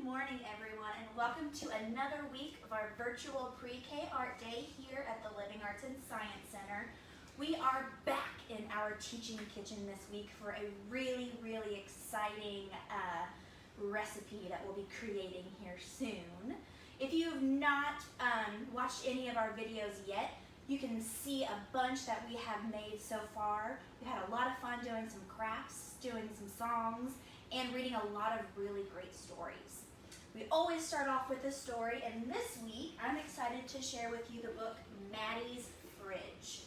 morning, everyone, and welcome to another week of our virtual pre-K Art Day here at the Living Arts and Science Center. We are back in our teaching kitchen this week for a really exciting recipe that we'll be creating here soon. If you have not watched any of our videos yet, you can see a bunch that we have made so far. We've had a lot of fun doing some crafts, doing some songs, and reading a lot of really great stories. We always start off with a story, and this week I'm excited to share with you the book Maddi's Fridge.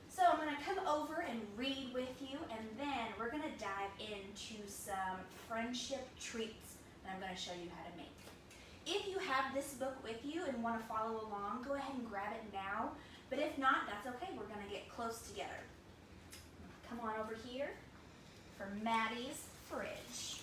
So I'm going to come over and read with you, and then we're going to dive into some friendship treats that I'm going to show you how to make. If you have this book with you and want to follow along, go ahead and grab it now. But if not, that's okay. We're going to get close together. Come on over here for Maddi's Fridge.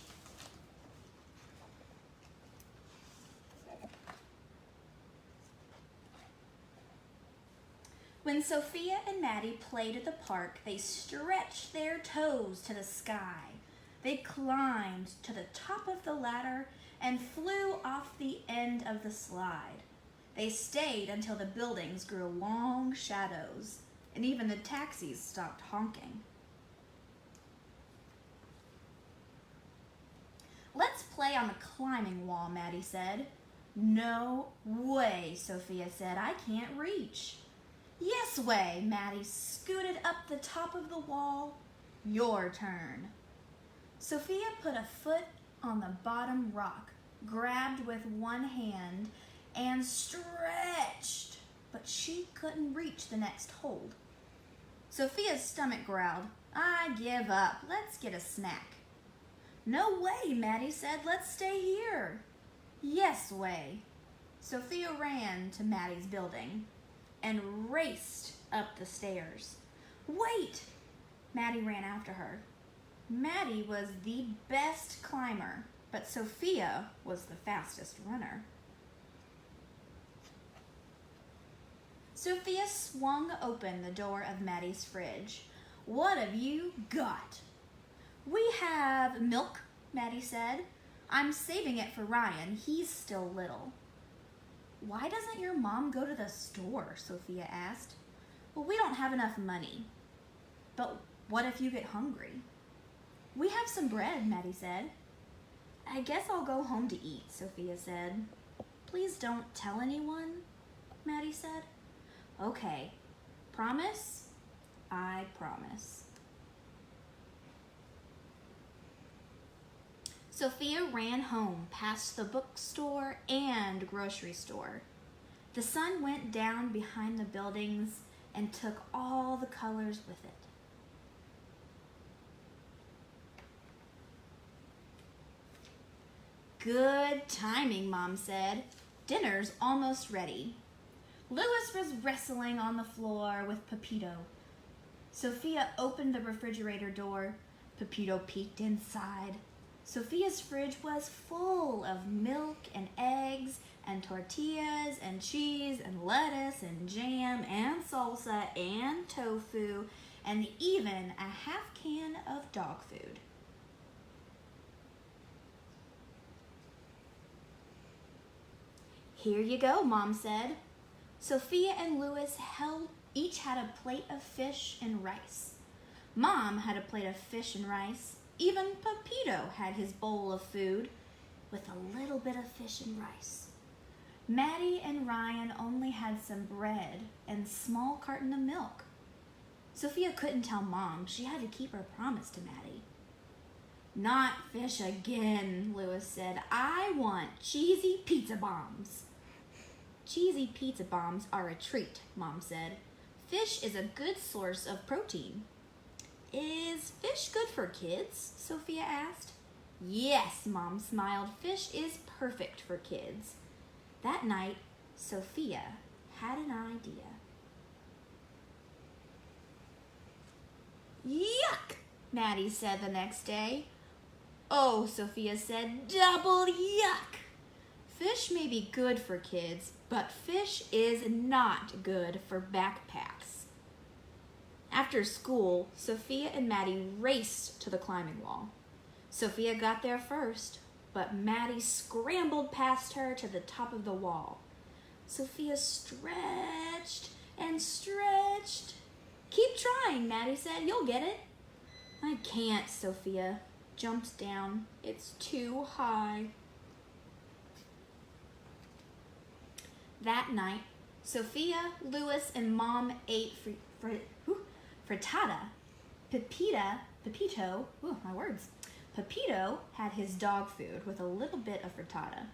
When Sophia and Maddi played at the park, they stretched their toes to the sky. They climbed to the top of the ladder and flew off the end of the slide. They stayed until the buildings grew long shadows, and even the taxis stopped honking. "Let's play on the climbing wall," Maddi said. "No way," Sophia said. "I can't reach." "Yes way," Maddi scooted up the top of the wall. "Your turn." Sophia put a foot on the bottom rock, grabbed with one hand, and stretched, but she couldn't reach the next hold. Sophia's stomach growled, "I give up. Let's get a snack." "No way," Maddi said. "Let's stay here." "Yes way." Sophia ran to Maddi's building and raced up the stairs. "Wait!" Maddi ran after her. Maddi was the best climber, but Sophia was the fastest runner. Sophia swung open the door of Maddi's fridge. "What have you got?" "We have milk," Maddi said. "I'm saving it for Ryan. He's still little." "Why doesn't your mom go to the store?" Sophia asked. "Well, we don't have enough money." "But what if you get hungry?" "We have some bread," Maddi said. "I guess I'll go home to eat," Sophia said. "Please don't tell anyone," Maddi said. "Okay. Promise?" "I promise." Sophia ran home past the bookstore and grocery store. The sun went down behind the buildings and took all the colors with it. "Good timing," Mom said. "Dinner's almost ready." Lois was wrestling on the floor with Pepito. Sophia opened the refrigerator door. Pepito peeked inside. Sophia's fridge was full of milk and eggs and tortillas and cheese and lettuce and jam and salsa and tofu and even a half can of dog food. "Here you go," Mom said. Sophia and Lois each had a plate of fish and rice. Mom had a plate of fish and rice. Even Pepito had his bowl of food with a little bit of fish and rice. Maddi and Ryan only had some bread and small carton of milk. Sophia couldn't tell Mom. She had to keep her promise to Maddi. "Not fish again," Lois said. "I want cheesy pizza bombs." "Cheesy pizza bombs are a treat," Mom said. "Fish is a good source of protein." "Is fish good for kids?" Sophia asked. "Yes," Mom smiled. "Fish is perfect for kids." That night, Sophia had an idea. "Yuck," Maddi said the next day. "Oh," Sophia said, "double yuck." Fish may be good for kids, but fish is not good for backpacks. After school, Sophia and Maddi raced to the climbing wall. Sophia got there first. but Maddi scrambled past her to the top of the wall. Sophia stretched and stretched. "Keep trying," Maddi said. "You'll get it." "I can't," Sophia jumped down. "It's too high." That night, Sophia, Lois, and Mom ate frittata. Pepito had his dog food with a little bit of frittata.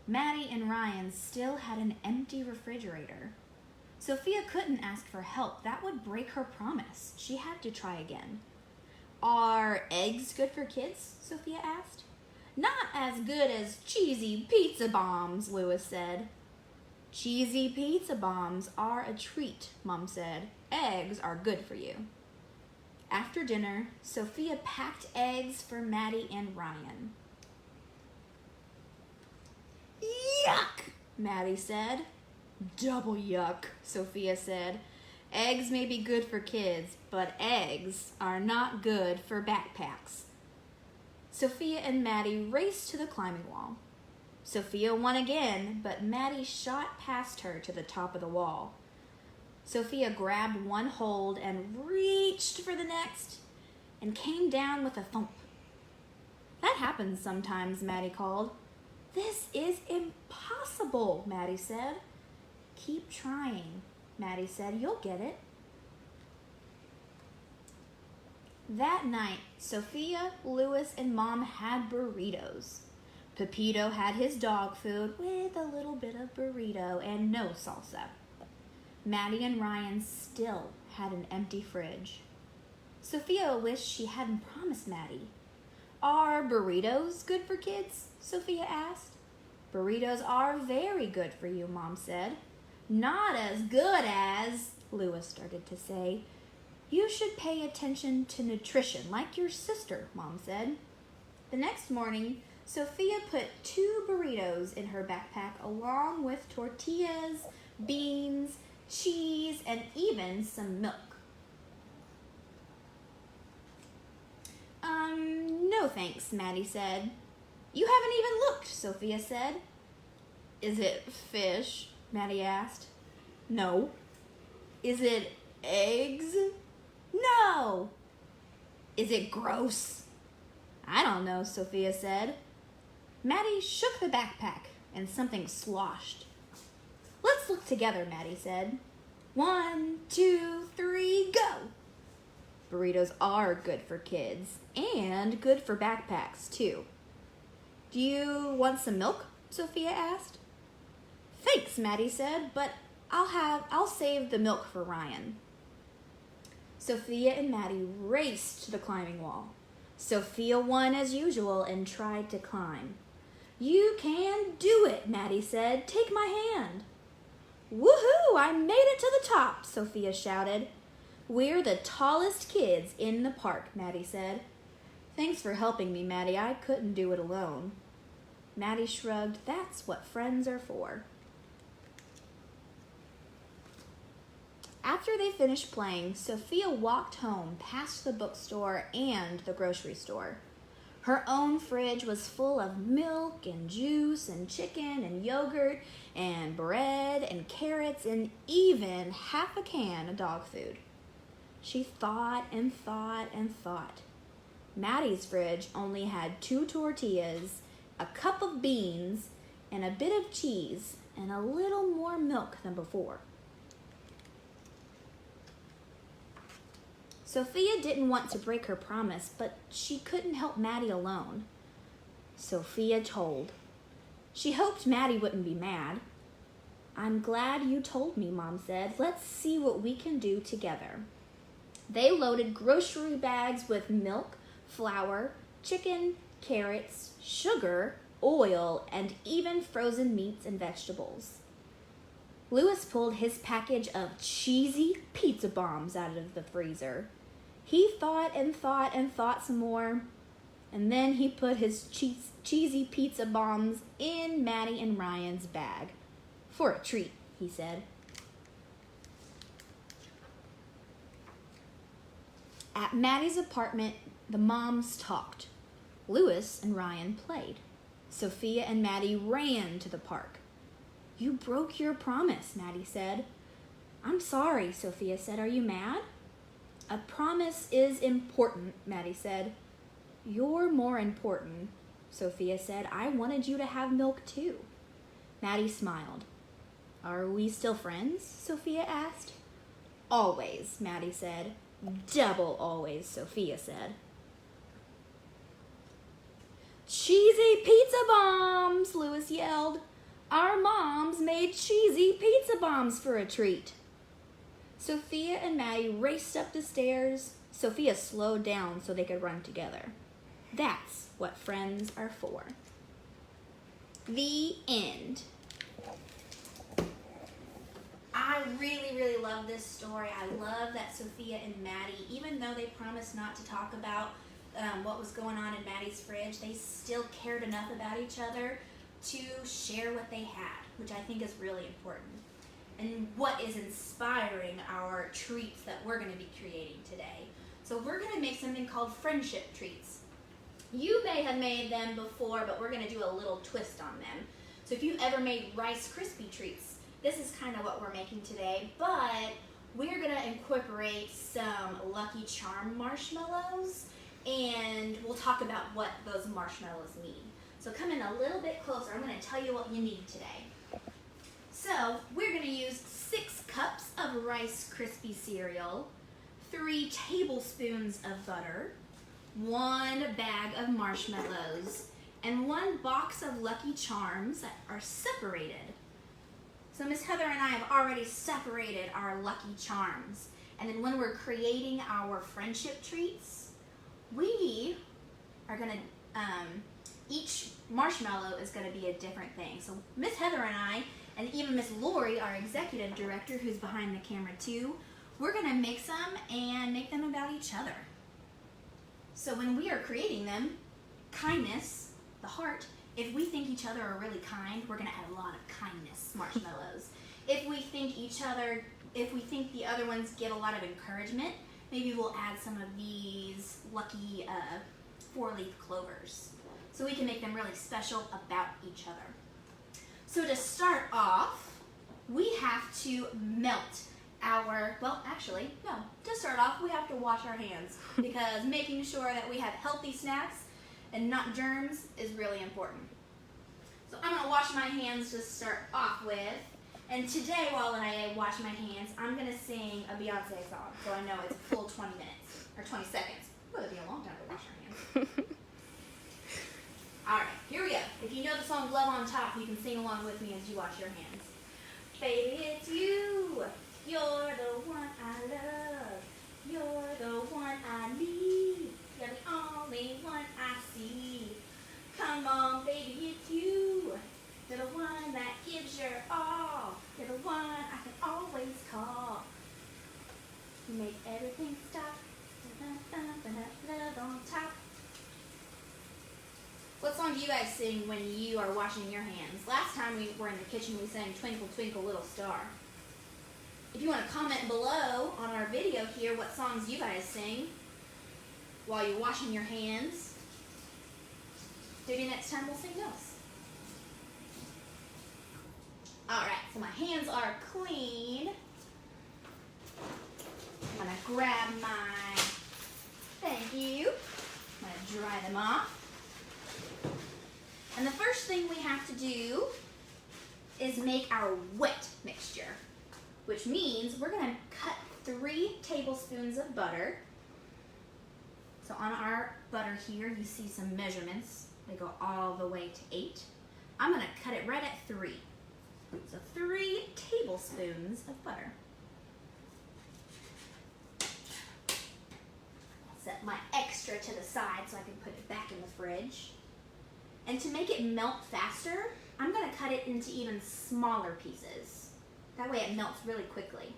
Maddi and Ryan still had an empty refrigerator. Sophia couldn't ask for help. That would break her promise. She had to try again. "Are eggs good for kids?" Sophia asked. "Not as good as cheesy pizza bombs," Lois said. "Cheesy pizza bombs are a treat," Mom said. "Eggs are good for you." After dinner, Sophia packed eggs for Maddi and Ryan. "Yuck," Maddi said. "Double yuck," Sophia said. "Eggs may be good for kids, but eggs are not good for backpacks." Sophia and Maddi raced to the climbing wall. Sophia won again, but Maddi shot past her to the top of the wall. Sophia grabbed one hold and reached for the next and came down with a thump. "That happens sometimes," Maddi called. "This is impossible," Maddi said. "Keep trying," Maddi said. "You'll get it." That night, Sophia, Lois, and Mom had burritos. Pepito had his dog food with a little bit of burrito and no salsa. Maddi and Ryan still had an empty fridge. Sophia wished she hadn't promised Maddi. "Are burritos good for kids?" Sophia asked. "Burritos are very good for you," Mom said. "Not as good as," Lois started to say. "You should pay attention to nutrition like your sister," Mom said. The next morning, Sophia put 2 burritos in her backpack along with tortillas, beans, cheese, and even some milk. No thanks," Maddi said. "You haven't even looked," Sophia said. "Is it fish?" Maddi asked. "No." "Is it eggs?" "No." "Is it gross?" "I don't know," Sophia said. Maddi shook the backpack and something sloshed. "Let's look together," Maddi said. 1, 2, 3, go! Burritos are good for kids and good for backpacks too. "Do you want some milk?" Sophia asked. "Thanks," Maddi said, "but I'll save the milk for Ryan." Sophia and Maddi raced to the climbing wall. Sophia won as usual and tried to climb. "You can do it," Maddi said. "Take my hand." "Woohoo! I made it to the top," Sophia shouted. "We're the tallest kids in the park," Maddi said. "Thanks for helping me, Maddi. I couldn't do it alone." Maddi shrugged. "That's what friends are for." After they finished playing, Sophia walked home past the bookstore and the grocery store. Her own fridge was full of milk and juice and chicken and yogurt and bread and carrots and even half a can of dog food. She thought and thought and thought. Maddi's fridge only had 2 tortillas, a cup of beans, and a bit of cheese, and a little more milk than before. Sophia didn't want to break her promise, but she couldn't help Maddi alone. Sophia told. She hoped Maddi wouldn't be mad. "I'm glad you told me," Mom said. "Let's see what we can do together." They loaded grocery bags with milk, flour, chicken, carrots, sugar, oil, and even frozen meats and vegetables. Louis pulled his package of cheesy pizza bombs out of the freezer. He thought and thought and thought some more, and then he put his cheesy pizza bombs in Maddi and Ryan's bag. "For a treat," he said. At Maddi's apartment, the moms talked. Louis and Ryan played. Sophia and Maddi ran to the park. "You broke your promise," Maddi said. "I'm sorry," Sophia said. "Are you mad?" "A promise is important," Maddi said. "You're more important," Sophia said. "I wanted you to have milk too." Maddi smiled. "Are we still friends?" Sophia asked. "Always," Maddi said. "Double always," Sophia said. "Cheesy pizza bombs!" Lois yelled. "Our moms made cheesy pizza bombs for a treat." Sophia and Maddi raced up the stairs. Sophia slowed down so they could run together. That's what friends are for. The end. I really love this story. I love that Sophia and Maddi, even though they promised not to talk about what was going on in Maddi's fridge, they still cared enough about each other to share what they had, which I think is really important. And what is inspiring our treats that we're going to be creating today. So we're going to make something called friendship treats. You may have made them before, but we're going to do a little twist on them. So if you've ever made Rice Krispy treats, this is kind of what we're making today, but we're going to incorporate some Lucky Charm marshmallows, and we'll talk about what those marshmallows mean. So come in a little bit closer. I'm going to tell you what you need today. So we're going to use 6 cups of Rice Krispie cereal, 3 tablespoons of butter, 1 bag of marshmallows, and 1 box of Lucky Charms that are separated. So Miss Heather and I have already separated our Lucky Charms. And then when we're creating our friendship treats, we are going to, each marshmallow is going to be a different thing. So Miss Heather and I, and even Miss Lori, our executive director, who's behind the camera too, we're going to mix them and make them about each other. So when we are creating them, kindness, the heart, if we think each other are really kind, we're going to add a lot of kindness marshmallows. If we think the other ones give a lot of encouragement, maybe we'll add some of these lucky 4-leaf clovers. So we can make them really special about each other. So to start off, we have to melt to start off, we have to wash our hands because making sure that we have healthy snacks and not germs is really important. So I'm going to wash my hands to start off with. And today, while I wash my hands, I'm going to sing a Beyonce song. So I know it's a full 20 minutes, or 20 seconds. Well, it'd be a long time to wash our hands. All right, here we go. If you know the song Love on Top, you can sing along with me as you wash your hands. Baby, it's you. You're the one I love. You're the one I need. You're the only one I see. Come on, baby, it's you. You're the one that gives your all. You're the one I can always call. You make everything stop. Love on top. What song do you guys sing when you are washing your hands? Last time we were in the kitchen, we sang Twinkle, Twinkle, Little Star. If you want to comment below on our video here what songs you guys sing while you're washing your hands, maybe next time we'll sing those. Alright, so my hands are clean. I'm going to grab my, thank you, I'm going to dry them off. And the first thing we have to do is make our wet mixture, which means we're going to cut 3 tablespoons of butter. So on our butter here, you see some measurements. They go all the way to 8. I'm going to cut it right at 3. So 3 tablespoons of butter. I'll set my extra to the side so I can put it back in the fridge. And to make it melt faster, I'm going to cut it into even smaller pieces. That way it melts really quickly.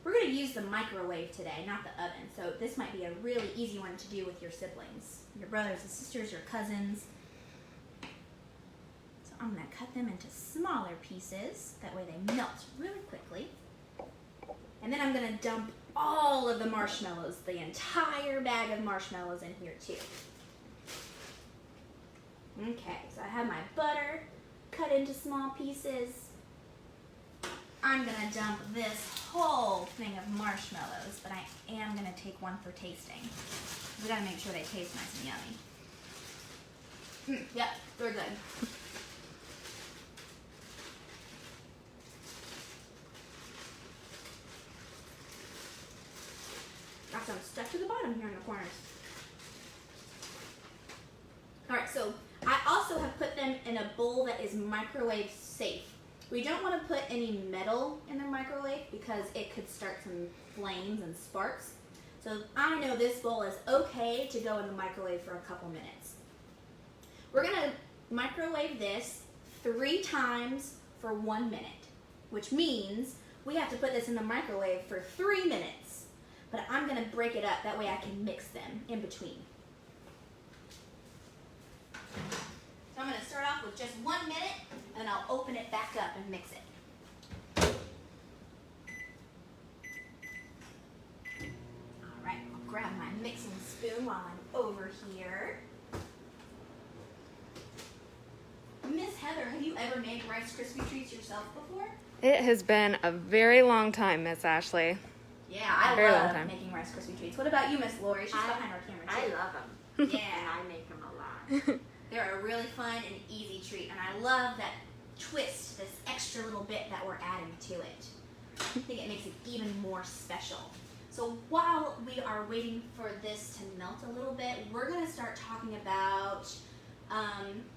We're going to use the microwave today, not the oven. So this might be a really easy one to do with your siblings, your brothers and sisters, your cousins. So I'm going to cut them into smaller pieces. That way they melt really quickly. And then I'm going to dump all of the marshmallows, the entire bag of marshmallows in here too. Okay, so I have my butter cut into small pieces. I'm gonna dump this whole thing of marshmallows, but I am gonna take one for tasting. We gotta make sure they taste nice and yummy. Yep, they're good. Got some stuck to the bottom here in the corners. Alright, so I also have put them in a bowl that is microwave safe. We don't want to put any metal in the microwave because it could start some flames and sparks. So I know this bowl is okay to go in the microwave for a couple minutes. We're going to microwave this 3 times for 1 minute, which means we have to put this in the microwave for 3 minutes. But I'm going to break it up, that way I can mix them in between. So I'm going to start off with just 1 minute, and I'll open it back up and mix it. All right, I'll grab my mixing spoon while I'm over here. Miss Heather, have you ever made Rice Krispie treats yourself before? It has been a very long time, Miss Ashley. Yeah, I love making Rice Krispie treats. What about you, Miss Lori? She's behind our camera too. I love them. Yeah, And I make them a lot. they're a really fun and easy treat, and I love that twist, this extra little bit that we're adding to it. I think it makes it even more special. So while we are waiting for this to melt a little bit, we're going to start talking about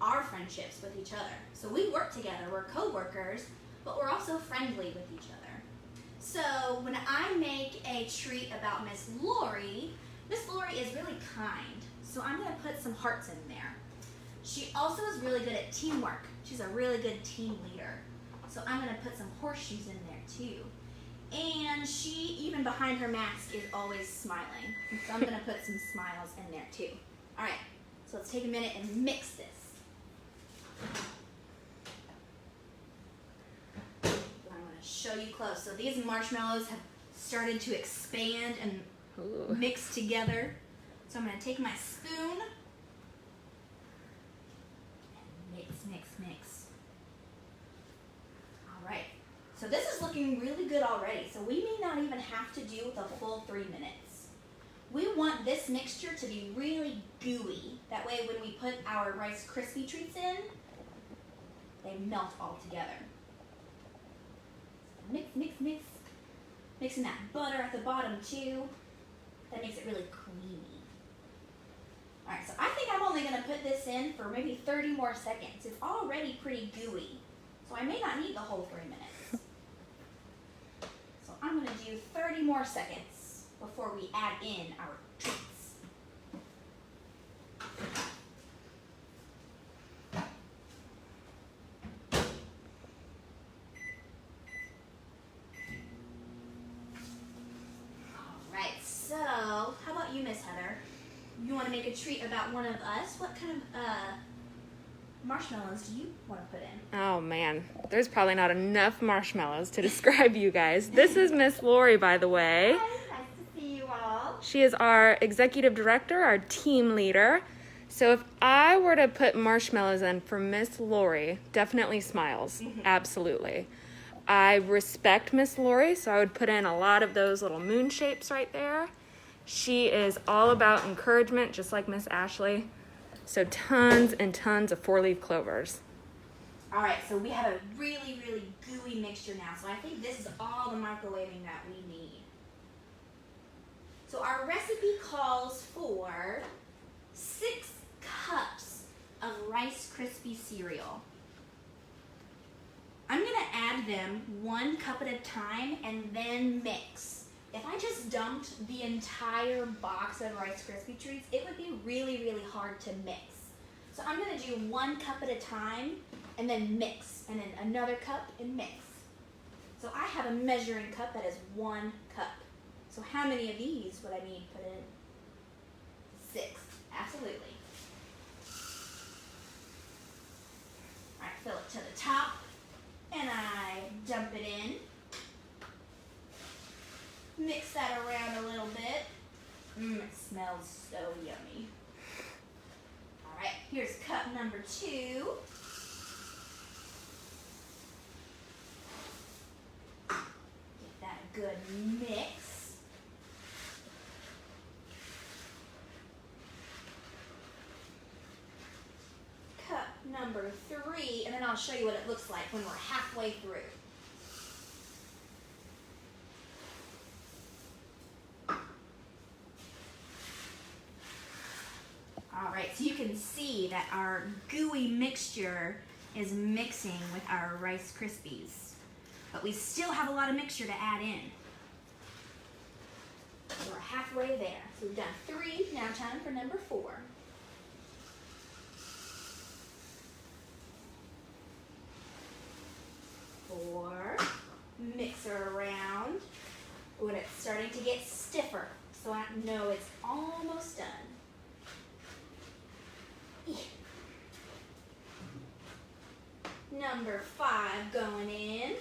our friendships with each other. So we work together, we're co-workers, but we're also friendly with each other. So when I make a treat about Miss Lori is really kind. So I'm going to put some hearts in there. She also is really good at teamwork. She's a really good team leader. So I'm going to put some horseshoes in there too. And she, even behind her mask, is always smiling. So I'm going to put some smiles in there too. All right, so let's take a minute and mix this. I'm going to show you close. So these marshmallows have started to expand and mix together. So I'm going to take my spoon and mix. All right. So this is looking really good already. So we may not even have to do the full 3 minutes. We want this mixture to be really gooey. That way when we put our Rice Krispie treats in, they melt all together. Mix. Mixing that butter at the bottom too. That makes it really creamy. All right, so I think I'm only gonna put this in for maybe 30 more seconds. It's already pretty gooey, so I may not need the whole 3 minutes. So I'm gonna do 30 more seconds before we add in our treats. So, how about you, Miss Heather? You want to make a treat about one of us? What kind of marshmallows do you want to put in? Oh man, there's probably not enough marshmallows to describe you guys. This is Miss Lori, by the way. Hi, nice to see you all. She is our executive director, our team leader. So if I were to put marshmallows in for Miss Lori, definitely smiles. Absolutely. I respect Miss Lori, so I would put in a lot of those little moon shapes right there. She is all about encouragement, just like Miss Ashley. So tons and tons of 4-leaf clovers. All right, so we have a really, really gooey mixture now. So I think this is all the microwaving that we need. So our recipe calls for 6 cups of Rice Krispie cereal. I'm gonna add them 1 cup at a time and then mix. If I just dumped the entire box of Rice Krispie treats, it would be really, really hard to mix. So I'm gonna do 1 cup at a time and then mix, and then another cup and mix. So I have a measuring cup that is 1 cup. So how many of these would I need put in? 6, absolutely. All right, fill it to the top, and I dump it in. Mix that around a little bit. It smells so yummy. All right, here's cup number 2. Get that good mix. Cup number 3, and then I'll show you what it looks like when we're halfway through. Alright, so you can see that our gooey mixture is mixing with our Rice Krispies. But we still have a lot of mixture to add in. So we're halfway there. So we've done 3, now time for number 4. Mix her around when it's starting to get stiffer. So I know it's almost done. Number 5 going in.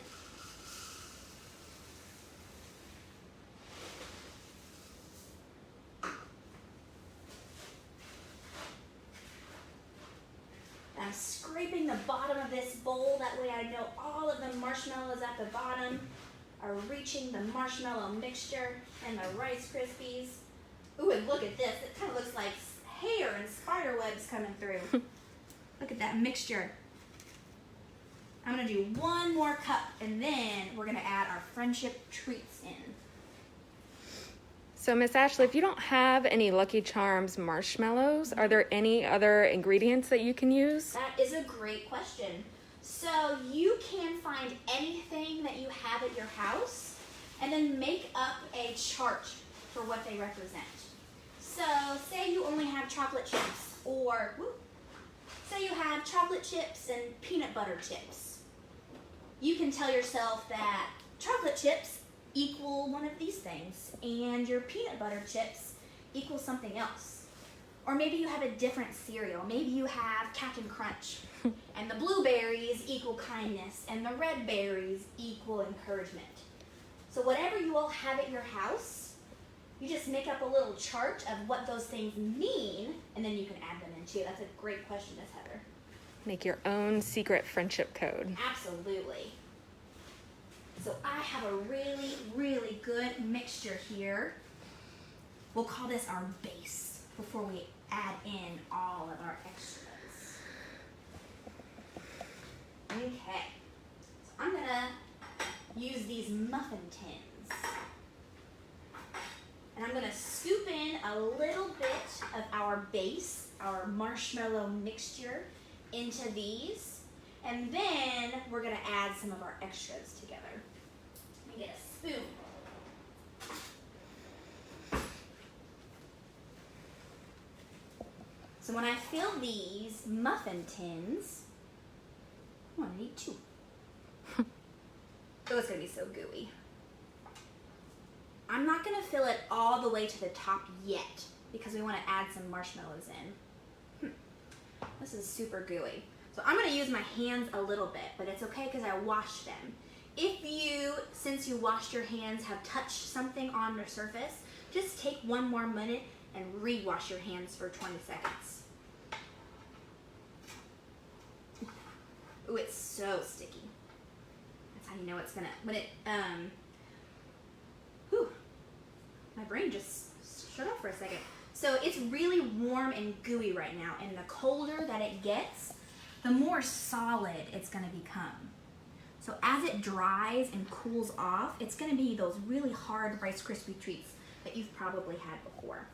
I'm scraping the bottom of this bowl, that way I know all of the marshmallows at the bottom are reaching the marshmallow mixture and the Rice Krispies. Ooh, and look at this. It kind of looks like hair and spider webs coming through. Look at that mixture. I'm going to do 1 more cup, and then we're going to add our friendship treats in. So, Miss Ashley, if you don't have any Lucky Charms marshmallows, are there any other ingredients that you can use? That is a great question. So you can find anything that you have at your house and then make up a chart for what they represent. So say you only have chocolate chips, or say you have chocolate chips and peanut butter chips. You can tell yourself that chocolate chips equal one of these things, and your peanut butter chips equal something else. Or maybe you have a different cereal. Maybe you have Captain Crunch, and the blueberries equal kindness, and the red berries equal encouragement. So whatever you all have at your house, you just make up a little chart of what those things mean, and then you can add them in too. That's a great question, Miss Heather. Make your own secret friendship code. Absolutely. So I have a really, really good mixture here. We'll call this our base before we add in all of our extras. Okay. So I'm going to use these muffin tins. And I'm going to scoop in a little bit of our base, our marshmallow mixture, into these. And then we're going to add some of our extras together. Let me get a spoon. So when I fill these muffin tins, I need 2. Oh, it's going to be so gooey. I'm not going to fill it all the way to the top yet because we want to add some marshmallows in. This is super gooey. So I'm going to use my hands a little bit, but it's okay because I washed them. If you, since you washed your hands, have touched something on the surface, just take 1 more minute and re-wash your hands for 20 seconds. Ooh, it's so sticky. That's how you know it's gonna, when it, my brain just shut off for a second. So it's really warm and gooey right now, and the colder that it gets, the more solid it's gonna become. So as it dries and cools off, it's gonna be those really hard Rice Krispie treats that you've probably had before.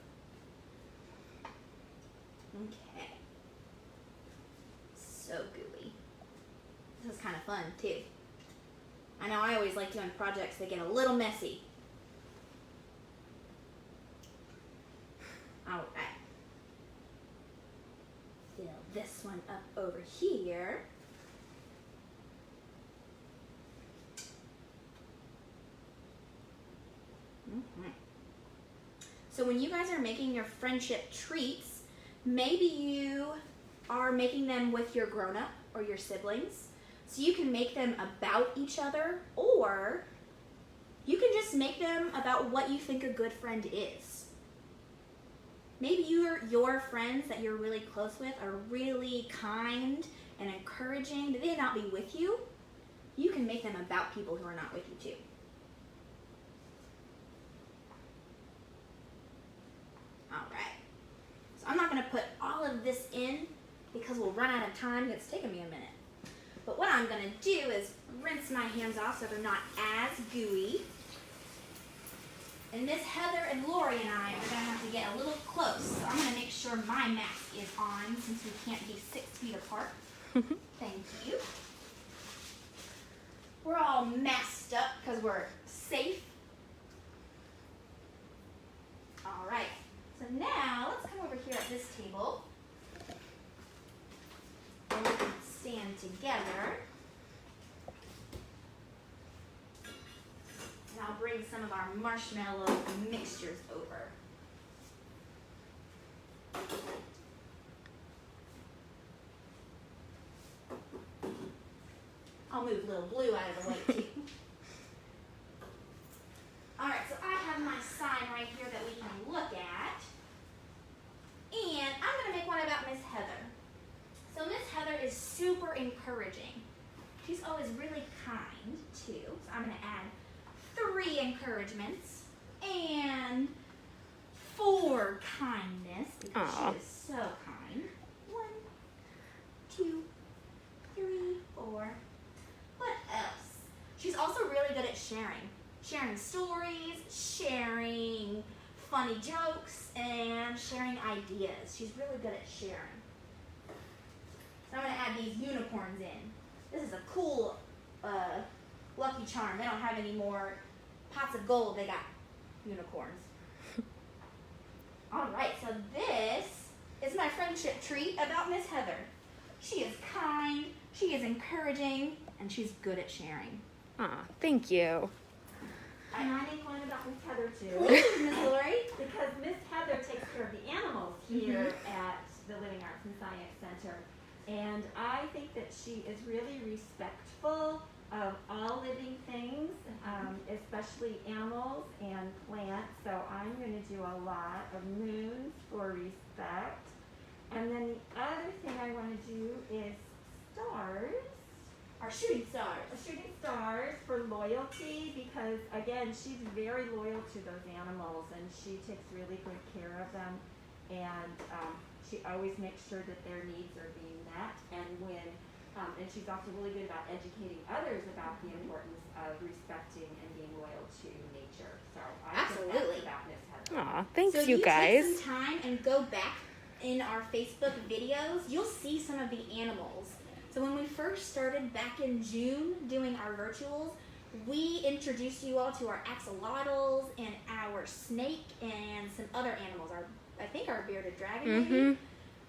Okay. So gooey. This is kind of fun too. I know I always like doing projects that get a little messy. All right. Fill this one up over here. So when you guys are making your friendship treats, maybe you are making them with your grown-up or your siblings. So you can make them about each other, or you can just make them about what you think a good friend is. Maybe your friends that you're really close with are really kind and encouraging. They may not be with you. You can make them about people who are not with you too. All right. So I'm not going to put all of this in because we'll run out of time. It's taken me a minute. But what I'm going to do is rinse my hands off so they're not as gooey. And Miss Heather and Lori and I are going to have to get a little close. So I'm going to make sure my mask is on since we can't be 6 feet apart. Thank you. We're all masked up because we're safe. All right. So now let's come over here at this table. And we can stand together. And I'll bring some of our marshmallow mixtures over. I'll move little blue out of the way too. Alright, so I have my sign right here that we can look at. And I'm going to make one about Miss Heather. So Miss Heather is super encouraging. She's always really kind too. So I'm going to add 3 encouragements and 4 kindness because she is so kind. 1, 2, 3, 4. What else? She's also really good at sharing. Sharing stories, sharing funny jokes, and sharing ideas. She's really good at sharing. So I'm going to add these unicorns in. This is a cool Lucky Charm. They don't have any more pots of gold. They got unicorns. All right, so this is my friendship treat about Miss Heather. She is kind, she is encouraging, and she's good at sharing. Aw, thank you. And I make one about Miss Heather too. Please, Miss Lori. Because Miss Heather takes care of the animals here at the Living Arts and Science Center. And I think that she is really respectful of all living things, especially animals and plants. So I'm going to do a lot of moons for respect. And then the other thing I want to do is stars. Our shooting stars. Shooting stars for loyalty because, again, she's very loyal to those animals and she takes really good care of them. And she always makes sure that their needs are being met. And and she's also really good about educating others about the importance of respecting and being loyal to nature. So I think that's about Miss Heather. Aw, thanks So you guys. take some time and go back in our Facebook videos. You'll see some of the animals. So when we first started back in June doing our virtuals, we introduced you all to our axolotls and our snake and some other animals. I think our bearded dragon maybe.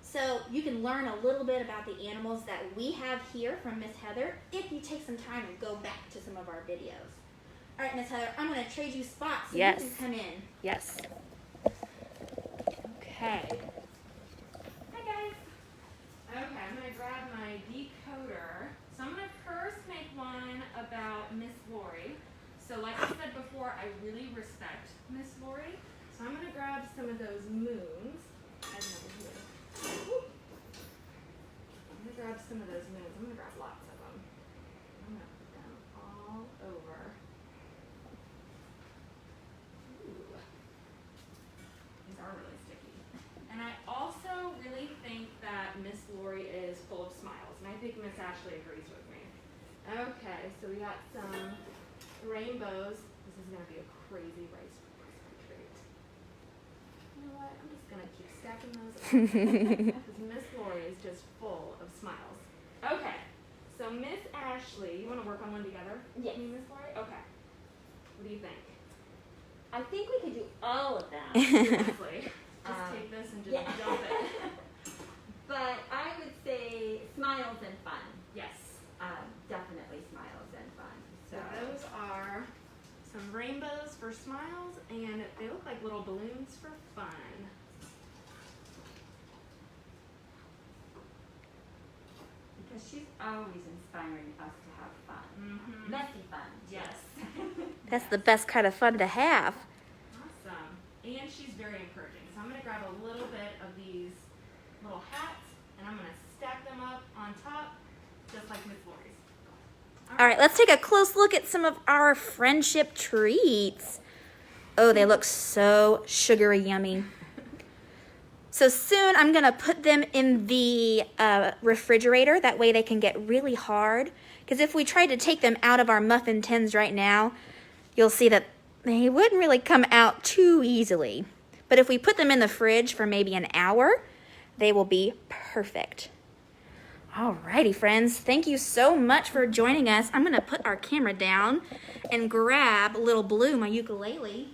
So you can learn a little bit about the animals that we have here from Miss Heather if you take some time and go back to some of our videos. All right, Miss Heather, I'm going to trade you spots so Yes. you can come in. Yes. Okay. Hi, guys. Okay, I'm going to grab my decoder. So I'm going to first make one about Miss Lori. So like I said before, I really respect Miss Lori. So I'm going to grab some of those moons. I don't know here. I'm going to grab some of those moons. I'm going to grab lots of them. I'm going to put them all over. Ooh. These are really sticky. And I also really think that Miss Lori is full of smiles. And I think Miss Ashley agrees with me. Okay, so we got some rainbows. This is going to be a crazy rice treat. You know what? I'm just going to keep stacking those up. Because Miss Lori is just full of smiles. Okay, so Miss Ashley, you want to work on one together? Yes. Me and Miss Lori? Okay. What do you think? I think we could do all of them. Seriously. Just take this and just dump it. But I would say smiles and fun. Yes. Definitely smiles and fun. So those are some rainbows for smiles, and they look like little balloons for fun. Because she's always inspiring us to have fun. Mm-hmm. Messy fun. Yes. That's the best kind of fun to have. Awesome. And she's very encouraging. So I'm going to grab a little bit of these little hats and I'm gonna stack them up on top, just like Miss Lori's. All right, let's take a close look at some of our friendship treats. Oh, they look so sugary yummy. So soon I'm gonna put them in the refrigerator. That way they can get really hard. Because if we tried to take them out of our muffin tins right now, you'll see that they wouldn't really come out too easily. But if we put them in the fridge for maybe an hour, they will be perfect. Alrighty, friends. Thank you so much for joining us. I'm gonna put our camera down and grab Little Blue, my ukulele.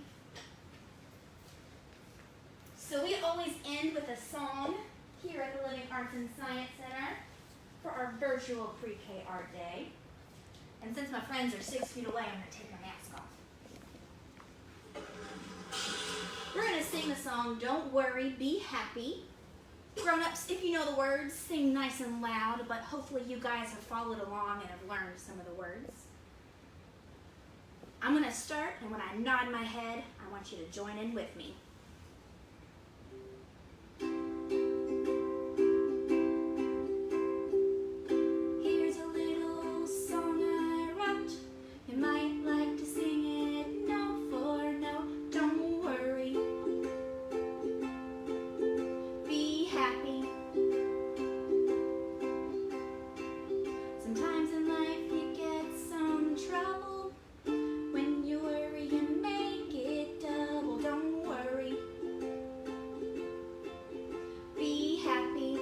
So we always end with a song here at the Living Arts and Science Center for our virtual pre-K art day. And since my friends are 6 feet away, I'm gonna take my mask off. We're gonna sing the song, Don't Worry, Be Happy. Grown-ups, if you know the words, sing nice and loud, but hopefully you guys have followed along and have learned some of the words. I'm gonna start, and when I nod my head, I want you to join in with me. Here's a little song I wrote. You might like to sing it note for note. Don't worry. Be happy. Sometimes in life you get some trouble. When you worry, you make it double. Don't worry. Be happy.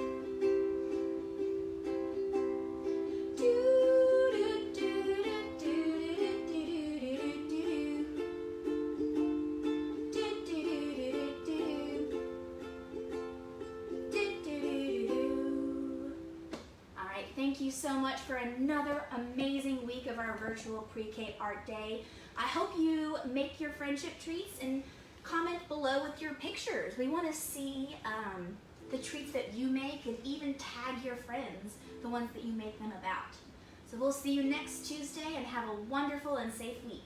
All right, thank you so much for another amazing week of our virtual pre-K art day. I hope you make your friendship treats and comment below with your pictures. We want to see the treats that you make, and even tag your friends, the ones that you make them about. So we'll see you next Tuesday, and have a wonderful and safe week.